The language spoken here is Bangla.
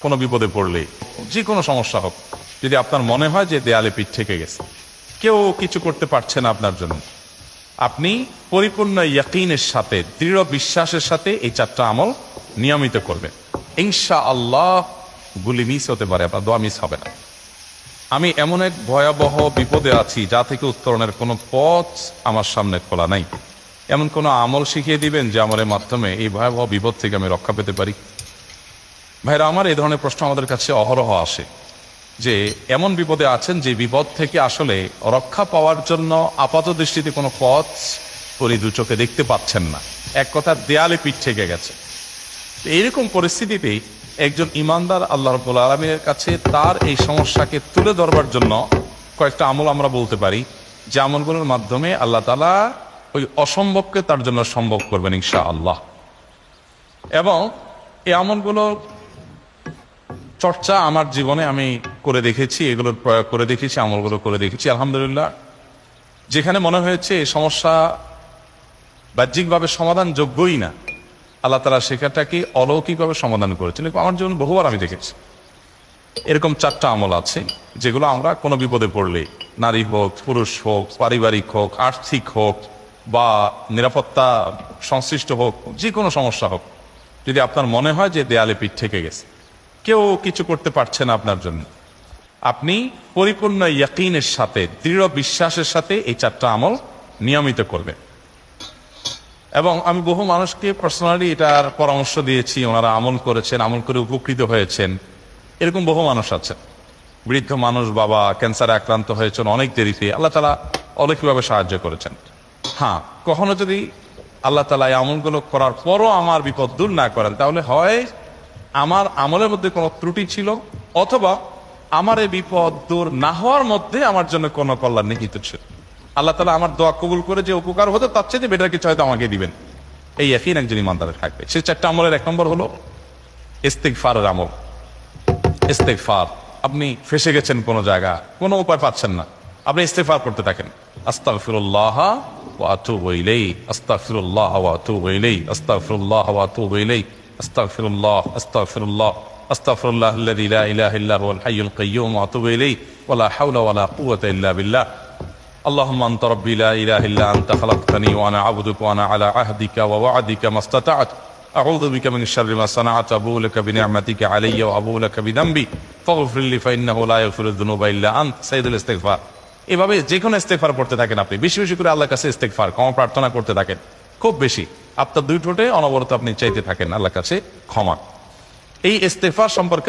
কোনো বিপদে পড়লে যে কোনো সমস্যা হোক, যদি আপনার মনে হয় যে দেয়ালে পিঠ ঠেকে গেছে, কেউ কিছু করতে পারছে না আপনার জন্য, আপনি পরিপূর্ণ ইয়াকিনের সাথে, দৃঢ় বিশ্বাসের সাথে এই চারটা আমল নিয়মিত করবেন। ইনশাআল্লাহ গুলি মিস হতে পারে, আপনার দোয়া মিস হবে না। আমি এমন এক ভয়াবহ বিপদে আছি যা থেকে উত্তরণের কোনো পথ আমার সামনে খোলা নাই, এমন কোনো আমল শিখিয়ে দিবেন যে আমলের মাধ্যমে এই ভয়াবহ বিপদ থেকে আমি রক্ষা পেতে পারি। ভাইরা আমার, এই ধরনের প্রশ্ন আমাদের কাছে অহরহ আসে যে এমন বিপদে আছেন যে বিপদ থেকে আসলে রক্ষা পাওয়ার জন্য আপাত দৃষ্টিতে কোনো পথ দু চোখে দেখতে পাচ্ছেন না, এক কথা দেয়ালে পিঠ ঠেকে গেছে। এইরকম পরিস্থিতিতে একজন ইমানদার আল্লাহ রাব্বুল আলামিনের কাছে তার এই সমস্যাকে তুলে ধরবার জন্য কয়েকটা আমল আমরা বলতে পারি, যে আমলগুলোর মাধ্যমে আল্লাহ তাআলা ওই অসম্ভবকে তার জন্য সম্ভব করবেন ইনশাআল্লাহ। এবং এই আমলগুলো চর্চা আমার জীবনে আমি করে দেখেছি, এগুলোর প্রয়োগ করে দেখেছি, আমলগুলো করে দেখেছি। আলহামদুলিল্লাহ, যেখানে মনে হয়েছে এই সমস্যা বাহ্যিকভাবে সমাধান যোগ্যই না, আল্লাহ তাআলা সেখানটাকে অলৌকিকভাবে সমাধান করেছেন। আমার জীবনে বহুবার আমি দেখেছি। এরকম চারটা আমল আছে যেগুলো আমরা কোনো বিপদে পড়লে, নারী হোক, পুরুষ হোক, পারিবারিক হোক, আর্থিক হোক বা নিরাপত্তা সংশ্লিষ্ট হোক, যে কোনো সমস্যা হোক, যদি আপনার মনে হয় যে দেয়ালে পিঠ ঠেকে গেছে, কেউ কিছু করতে পারছে না আপনার জন্য, আপনি পরিপূর্ণ ইয়াকিনের সাথে, দৃঢ় বিশ্বাসের সাথে এই চারটা আমল নিয়মিত করবেন। এবং আমি বহু মানুষকে পার্সোনালি এটার পরামর্শ দিয়েছি, ওনারা আমল করেছেন, আমল করে উপকৃত হয়েছেন। এরকম বহু মানুষ আছেন, বৃদ্ধ মানুষ, বাবা ক্যান্সারে আক্রান্ত হয়েছেন অনেক দেরিতে, আল্লাহ তাআলা অলৌকিকভাবে সাহায্য করেছেন। হ্যাঁ, কখনো যদি আল্লাহ তাআলা এই আমলগুলো করার পরও আমার বিপদ দূর না করেন, তাহলে হয় আমার আমলের মধ্যে কোনো ত্রুটি ছিল, অথবা আমার এই বিপদ দূর না হওয়ার মধ্যে আমার জন্য কোনো কল্যাণ নিহিত ছিল। আল্লাহ তাআলা আমার দোয়া কবুল করে যে উপকার হতো তার চেয়ে বেটার কিছু হয়তো আমাকে দিবেন, এই ইয়াকিন একজন ইমানদারের থাকবে। সেই চারটা আমলের এক নম্বর হলো ইস্তিগফারের আমল। ইস্তিগফার, আপনি ফেসে গেছেন কোনো জায়গা, কোনো উপায় পাচ্ছেন না, আপনি ইস্তিগফার করতে থাকেন। আস্তাগফিরুল্লাহ ওয়া আতুবু ইলাইহি, আস্তাগফিরুল্লাহ ওয়া আতুবু ইলাইহি, আস্তাগফিরুল্লাহ ওয়া আতুবু ইলাইহি, আস্তাগফিরুল্লাহ, আস্তাগফিরুল্লাহ, আস্তাগফিরুল্লাহ আল্লাযী লা ইলাহা ইল্লা হুয়াল হাইয়ুল কাইয়্যুম ওয়া আতুবু ইলাইহি ওয়া লা হাওলা ওয়া লা কুওয়াতা ইল্লা বিল্লাহ। اللهم أنت ربي لا إله إلا أنت خلقتني وأنا عبدك وأنا على عهدك ووعدك ما استطعت أعوذ بك من شر ما صنعت أبوء لك بنعمتك علي وأبوء لك بذنبي فاغفر لي فإنه لا يغفر الذنوب إلا أنت سيد الاستغفار। এভাবে যে কোনো ইস্তেগফার পড়তে থাকেন, আপনি বেশি বেশি করে আল্লাহর কাছে ইস্তেগফার, ক্ষমা প্রার্থনা করতে থাকেন, খুব বেশি, আপনার দুই ঠোঁটে অনবরত আপনি চাইতে থাকেন আল্লাহর কাছে ক্ষমা। এই ইস্তেগফার সম্পর্কে